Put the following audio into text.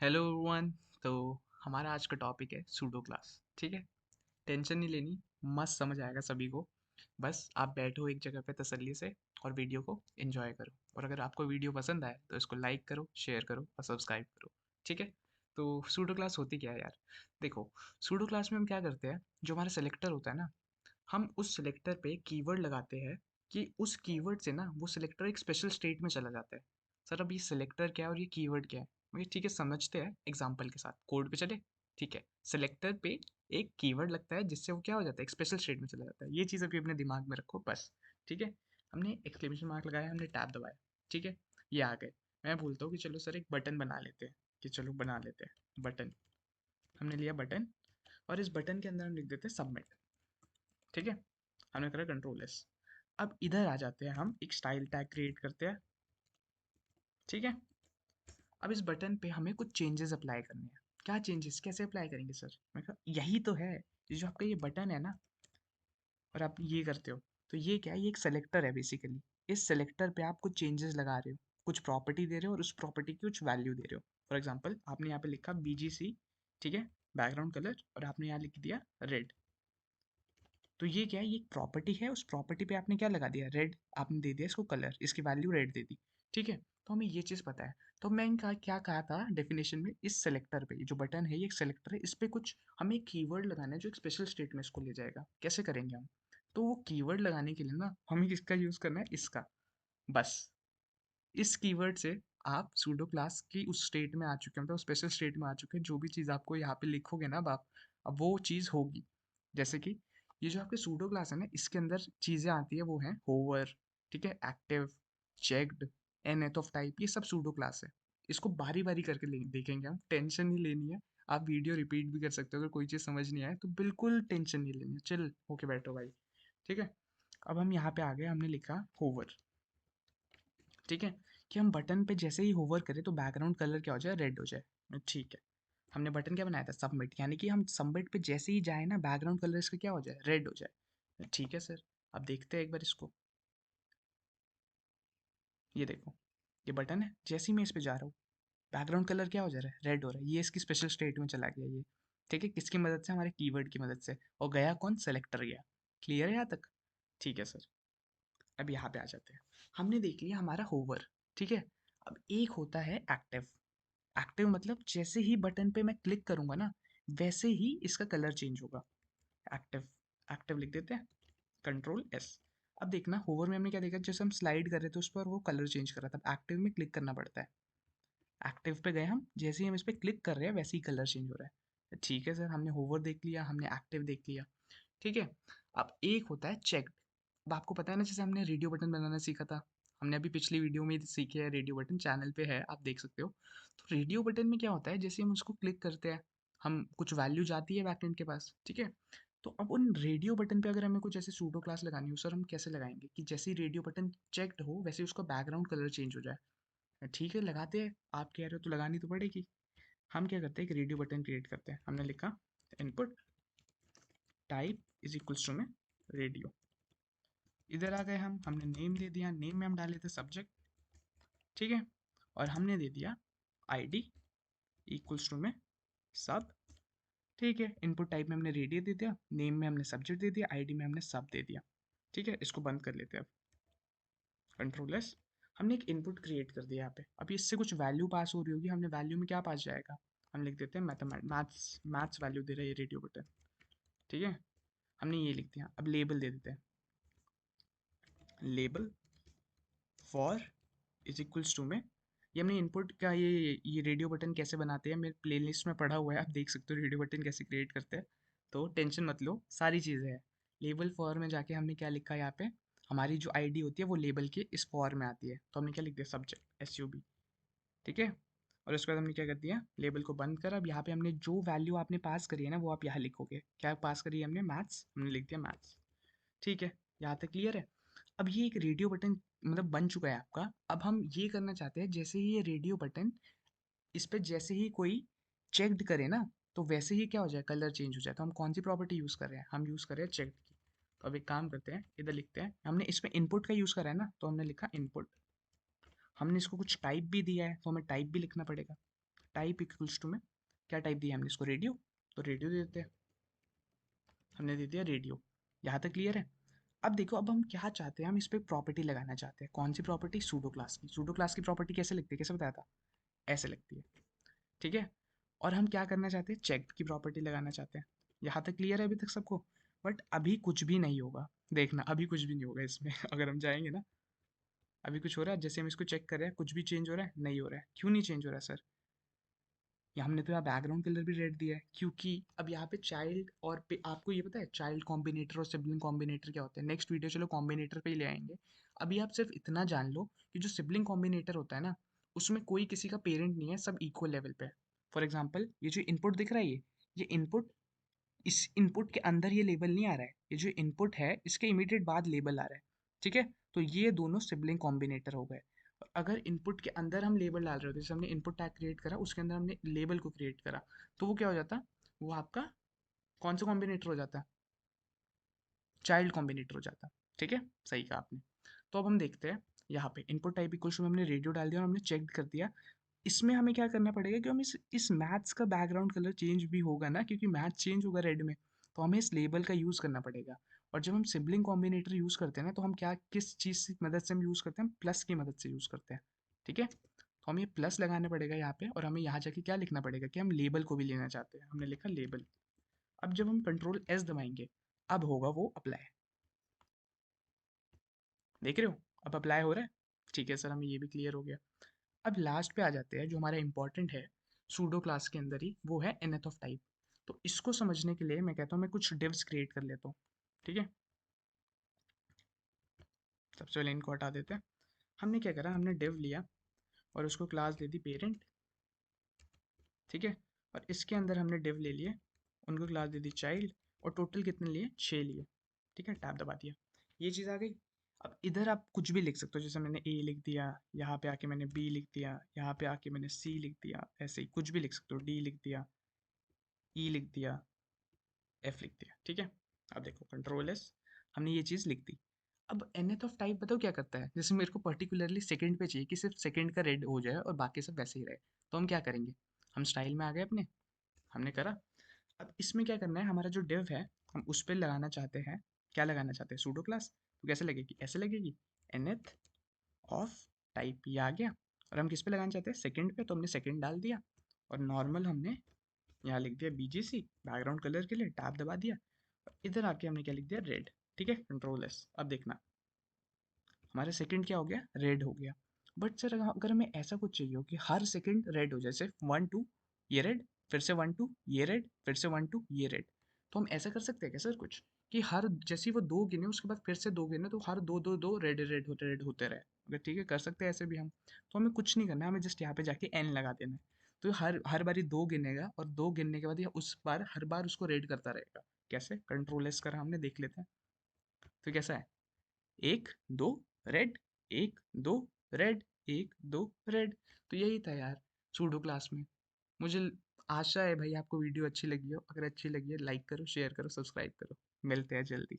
Hello everyone. तो हमारा आज का टॉपिक है सूडो क्लास। ठीक है, टेंशन नहीं लेनी, मस्त समझ आएगा सभी को। बस आप बैठो एक जगह पे तसल्ली से और वीडियो को एंजॉय करो। और अगर आपको वीडियो पसंद आए तो इसको लाइक करो, शेयर करो और सब्सक्राइब करो। ठीक है। तो सूडो क्लास होती क्या है यार? देखो, सूडो क्लास में हम क्या करते हैं, जो हमारा सेलेक्टर होता है ना, हम उस सिलेक्टर पे कीवर्ड लगाते हैं कि उस कीवर्ड से ना वो सिलेक्टर एक स्पेशल स्टेट में चला जाता है। सर अब ये सिलेक्टर क्या है और ये कीवर्ड क्या है? ये ठीक है, समझते हैं एग्जांपल के साथ, कोड पे चले। ठीक है, सिलेक्टर पे एक कीवर्ड लगता है जिससे वो क्या हो जाता है, एक स्पेशल स्टेट में चला जाता है। ये चीज़ अभी अपने दिमाग में रखो बस। ठीक है, हमने एक्सक्लेमेशन मार्क लगाया, हमने टैब दबाया। ठीक है, ये आ गए। मैं बोलता हूँ कि चलो सर एक बटन बना लेते हैं, कि चलो बना लेते हैं बटन। हमने लिया बटन और इस बटन के अंदर हम लिख देते हैं सबमिट। ठीक है, हमने करा कंट्रोल एस। अब इधर आ जाते हैं, हम एक स्टाइल टैग क्रिएट करते हैं। ठीक है, अब इस बटन पे हमें कुछ चेंजेस अप्लाई करने हैं। क्या चेंजेस, कैसे अप्लाई करेंगे सर? मैं कहा यही तो है, ये जो आपका ये बटन है ना, और आप ये करते हो, तो ये क्या है, ये एक सेलेक्टर है बेसिकली। इस सेलेक्टर पे आप कुछ चेंजेस लगा रहे हो, कुछ प्रॉपर्टी दे रहे हो और उस प्रॉपर्टी की कुछ वैल्यू दे रहे हो। फॉर एग्जाम्पल आपने यहाँ पे लिखा BGC। ठीक है, बैकग्राउंड कलर, और आपने यहाँ लिख दिया रेड। तो ये क्या है, ये एक प्रॉपर्टी है, उस प्रॉपर्टी पे आपने क्या लगा दिया, रेड। आपने दे दिया इसको कलर, इसकी वैल्यू रेड दे दी। ठीक है, तो हमें ये चीज़ पता है। तो मैं इनका क्या कहा था डेफिनेशन में, इस सेलेक्टर पे, ये जो बटन है ये एक सेलेक्टर है, इस पे कुछ हमें कीवर्ड लगाना है जो एक स्पेशल स्टेट में इसको ले जाएगा। कैसे करेंगे हम? तो वो कीवर्ड लगाने के लिए ना हमें किसका यूज़ करना है, इसका। बस इस कीवर्ड से आप सूडो क्लास की उस स्टेट में आ चुके हैं, मतलब स्पेशल स्टेट में आ चुके हैं। जो भी चीज़ आपको यहाँ पे लिखोगे ना, अब वो चीज़ होगी। जैसे कि ये जो आपके सूडो क्लास है ना, इसके अंदर चीज़ें आती है, वो है होवर। ठीक है, active, checked, nth of type, ये सब सूडो क्लास है। इसको बारी बारी करके देखेंगे हम, टेंशन नहीं लेनी है। आप वीडियो रिपीट भी कर सकते हो, अगर कोई चीज़ समझ नहीं आए तो बिल्कुल टेंशन नहीं लेनी है, चिल होके बैठो भाई। ठीक है, अब हम यहाँ पे आ गए, हमने लिखा होवर। ठीक है, कि हम बटन पे जैसे ही होवर करें तो बैकग्राउंड कलर क्या हो जाए, रेड हो जाए। ठीक है, हमने बटन क्या बनाया था, सबमिट, यानी कि हम सबमिट पे जैसे ही जाए ना, बैकग्राउंड कलर इसका क्या हो जाए, रेड हो जाए। ठीक है सर, अब देखते हैं एक बार इसको। ये देखो, ये बटन है, जैसे ही मैं इस पे जा रहा हूँ बैकग्राउंड कलर क्या हो जा रहा है, रेड हो रहा है। ये इसकी स्पेशल स्टेट में चला गया ये। ठीक है, किसकी मदद से, हमारे कीवर्ड की मदद से। और गया कौन, सेलेक्टर गया। क्लियर है यहाँ तक? ठीक है सर, अब यहाँ पे आ जाते हैं। हमने देख लिया हमारा होवर। ठीक है, अब एक होता है एक्टिव। एक्टिव मतलब जैसे ही बटन पे मैं क्लिक करूंगा ना, वैसे ही इसका कलर चेंज होगा। एक्टिव, एक्टिव लिख देते हैं, कंट्रोल एस। अब देखना होवर में हमने क्या देखा, जैसे हम स्लाइड कर रहे थे उस पर, वो कलर चेंज कर रहा था। एक्टिव में क्लिक करना पड़ता है। एक्टिव पे गए हम, जैसे ही हम इस पर क्लिक कर रहे हैं वैसे ही कलर चेंज हो रहा है। ठीक है सर, हमने होवर देख लिया, हमने एक्टिव देख लिया। ठीक है, अब एक होता है चेक। अब आपको पता है ना, जैसे हमने रेडियो बटन बनाना सीखा था, हमने अभी पिछली वीडियो में सीखे है, रेडियो बटन चैनल पे है, आप देख सकते हो। तो रेडियो बटन में क्या होता है, जैसे हम उसको क्लिक करते हैं, हम कुछ वैल्यू जाती है बैकएंड के पास। ठीक है, तो अब उन रेडियो बटन पे अगर हमें कुछ ऐसे सूडो क्लास लगानी हो सर, हम कैसे लगाएंगे कि जैसे ही रेडियो बटन चेक्ड हो वैसे ही उसका बैकग्राउंड कलर चेंज हो जाए? ठीक है, लगाते हैं, आप कह रहे हो तो लगानी तो पड़ेगी। हम क्या करते हैं, एक रेडियो बटन क्रिएट करते हैं। हमने लिखा input type is equals to में रेडियो। इधर आ गए हम, हमने नेम दे दिया, नेम में हम डाले थे सब्जेक्ट। ठीक है, और हमने दे दिया आईडी इक्वल्स टू में सब। ठीक है, इनपुट टाइप में हमने रेडियो दे दिया, नेम में हमने सब्जेक्ट दे दिया, आईडी में हमने सब दे दिया। ठीक है, इसको बंद कर लेते हैं अब, कंट्रोल एस। हमने एक इनपुट क्रिएट कर दिया यहाँ पे। अब इससे कुछ वैल्यू पास हो रही होगी, हमने वैल्यू में क्या पास जाएगा, हम लिख देते हैं मैथ्स, मैथ्स वैल्यू दे रहा है ये रेडियो बटन। ठीक है, हमने ये लिख दिया। अब लेबल दे देते हैं, label for is equals to में, ये हमने इनपुट का, ये रेडियो बटन कैसे बनाते हैं मेरे प्लेलिस्ट में पड़ा हुआ है, आप देख सकते हो रेडियो बटन कैसे क्रिएट करते हैं। तो टेंशन मत लो, सारी चीज़ें हैं। लेबल फॉर में जाके हमने क्या लिखा है यहाँ पे, हमारी जो आईडी होती है वो लेबल के इस फॉर में आती है, तो हमने क्या लिख दिया, सब्जेक्ट SUB। ठीक है, और उसके बाद हमने क्या कर दिया, लेबल को बंद कर। अब यहाँ पे हमने जो वैल्यू आपने पास करी है ना, वो आप यहाँ लिखोगे। क्या पास करी है हमने, मैथ्स, हमने लिख दिया मैथ्स। ठीक है, यहाँ तक क्लियर है? अब ये एक रेडियो बटन मतलब बन चुका है आपका। अब हम ये करना चाहते हैं, जैसे ही ये रेडियो बटन, इस पे जैसे ही कोई चेक्ड करे ना, तो वैसे ही क्या हो जाए, कलर चेंज हो जाए। तो हम कौन सी प्रॉपर्टी यूज़ कर रहे हैं, हम यूज़ कर रहे हैं चेक्ड की। तो अब एक काम करते हैं, इधर लिखते हैं, हमने इसमें इनपुट का यूज़ करा है ना, तो हमने लिखा इनपुट। हमने इसको कुछ टाइप भी दिया है, तो हमें टाइप भी लिखना पड़ेगा। टाइप इक्वल्स टू में क्या टाइप दिया हमने इसको, रेडियो, तो रेडियो दे देते हैं, हमने दे दिया रेडियो। यहाँ तक क्लियर है। अब देखो, अब हम क्या चाहते हैं, हम इस पे प्रॉपर्टी लगाना चाहते हैं। कौन सी प्रॉपर्टी, सूडो क्लास की। सूडो क्लास की प्रॉपर्टी कैसे लगती है, कैसे बताया था, ऐसे लगती है, ठीक है। और हम क्या करना चाहते हैं, चेक की प्रॉपर्टी लगाना चाहते हैं। यहाँ तक क्लियर है अभी तक सबको। बट अभी कुछ भी नहीं होगा, देखना अभी कुछ भी नहीं होगा इसमें अगर हम जाएंगे ना, अभी कुछ हो रहा है, जैसे हम इसको चेक कर रहे हैं, कुछ भी चेंज हो रहा है, नहीं हो रहा है। क्यों नहीं चेंज हो रहा है सर, या हमने तो यहाँ बैकग्राउंड कलर भी रेड दिया है, क्योंकि अब यहाँ पे चाइल्ड और आपको ये पता है चाइल्ड कॉम्बिनेटर और सिबलिंग कॉम्बिनेटर क्या होता है, नेक्स्ट वीडियो चलो कॉम्बिनेटर पे ही ले आएंगे। अभी आप सिर्फ इतना जान लो कि जो सिबलिंग कॉम्बिनेटर होता है ना, उसमें कोई किसी का पेरेंट नहीं है, सब इक्वल लेवल पे है। फॉर एग्जाम्पल ये जो इनपुट दिख रहा है, ये इनपुट, इस इनपुट के अंदर ये लेबल नहीं आ रहा है, ये जो इनपुट है इसके इमीडिएट बाद लेबल आ रहा है, ठीक है। तो ये दोनों सिबलिंग कॉम्बिनेटर हो गए। और अगर इनपुट के अंदर हम लेबल डाल रहे होते, जैसे हमने इनपुट टैग क्रिएट करा, उसके अंदर हमने लेबल को क्रिएट करा, तो वो क्या हो जाता, वो आपका कौन सा कॉम्बिनेटर हो जाता, चाइल्ड कॉम्बिनेटर हो जाता, ठीक है। सही कहा आपने। तो अब हम देखते हैं, यहाँ पे इनपुट टाइप इक्वल्स में हमने रेडियो डाल दिया और हमने चेक कर दिया। इसमें हमें क्या करना पड़ेगा कि हम इस मैथ्स का बैकग्राउंड कलर चेंज भी होगा ना, क्योंकि मैथ चेंज होगा रेड में, तो हमें इस लेबल का यूज़ करना पड़ेगा। और जब हम सिबलिंग कॉम्बिनेटर यूज़ करते हैं ना, तो हम क्या, किस चीज़ की मदद से हम यूज़ करते हैं, प्लस की मदद से यूज़ करते हैं, ठीक है। तो हमें प्लस लगाना पड़ेगा यहाँ पे, और हमें यहाँ जाके क्या लिखना पड़ेगा कि हम लेबल को भी लेना चाहते हैं, हमने लिखा लेबल। अब जब हम कंट्रोल एस दबाएंगे, अब होगा वो अप्लाई, देख रहे हो, अब अप्लाई हो रहा है, ठीक है सर, हमें ये भी क्लियर हो गया। अब लास्ट पे आ जाते हैं, जो हमारा इंपॉर्टेंट है सूडो क्लास के अंदर ही, वो है nth ऑफ टाइप। तो इसको समझने के लिए मैं कहता हूँ मैं कुछ डिव्स क्रिएट कर लेता हूँ, ठीक है। सबसे पहले इनको हटा देते हैं। हमने क्या करा, हमने डिव लिया और उसको क्लास दे दी पेरेंट, ठीक है। और इसके अंदर हमने डिव ले लिए, उनको क्लास दे दी चाइल्ड, और टोटल कितने लिए, 6 लिए, ठीक है। टैब दबा दिया, ये चीज़ आ गई। अब इधर आप कुछ भी लिख सकते हो, जैसे मैंने ए लिख दिया, यहाँ पे आके मैंने बी लिख दिया, यहाँ पे आके मैंने सी लिख दिया, ऐसे ही कुछ भी लिख सकते हो, डी लिख दिया, ई लिख दिया, एफ लिख दिया, ठीक है। अब देखो कंट्रोल एस, हमने ये चीज़ लिख दी। अब nth ऑफ टाइप बताओ क्या करता है, जैसे मेरे को पर्टिकुलरली सेकंड पे चाहिए कि सिर्फ सेकंड का रेड हो जाए और बाकी सब वैसे ही रहे, तो हम क्या करेंगे, हम स्टाइल में आ गए अपने, हमने करा। अब इसमें क्या करना है, हमारा जो डिव है, हम उस पर लगाना चाहते हैं, क्या लगाना चाहते हैं, सूडो क्लास। तो कैसे लगेगी, ऐसे लगेगी, nth ऑफ टाइप, ये आ गया। और हम किस पे लगाना चाहते हैं, सेकंड पे, तो हमने सेकंड डाल दिया। और नॉर्मल हमने यहाँ लिख दिया बीजीसी, बैकग्राउंड कलर के लिए टैब दबा दिया। और इधर आके हमने क्या लिख दिया, रेड, ठीक है। कंट्रोल एस, अब देखना हमारा सेकंड क्या हो गया, रेड हो गया। बट सर अगर हमें ऐसा कुछ चाहिए हो कि हर सेकंड रेड हो, जैसे 1 2 ये रेड, फिर से 1 2 ये रेड, फिर से 1 2 ये रेड, तो हम ऐसा कर सकते हैं क्या सर कुछ, कि हर जैसे ही वो दो गिने उसके बाद फिर से दो गिने, तो हर दो दो दो रेड होते रहे, अगर ठीक है कर सकते हैं ऐसे भी हम। तो हमें कुछ नहीं करना है, हमें जस्ट यहाँ पे जाके एन लगा देना है। तो हर हर बारी दो गिनेगा, और दो गिनने के बाद ये उस बार हर बार उसको रेड करता रहेगा। कैसे, कंट्रोल एस करा हमने, देख लेते हैं। तो कैसा है, एक दो रेड, एक दो रेड, एक दो रेड। तो यही था यार सूडो क्लास में। मुझे आशा है भाई आपको वीडियो अच्छी लगी हो, अगर अच्छी लगी है लाइक करो, शेयर करो, सब्सक्राइब करो। मिलते हैं जल्दी।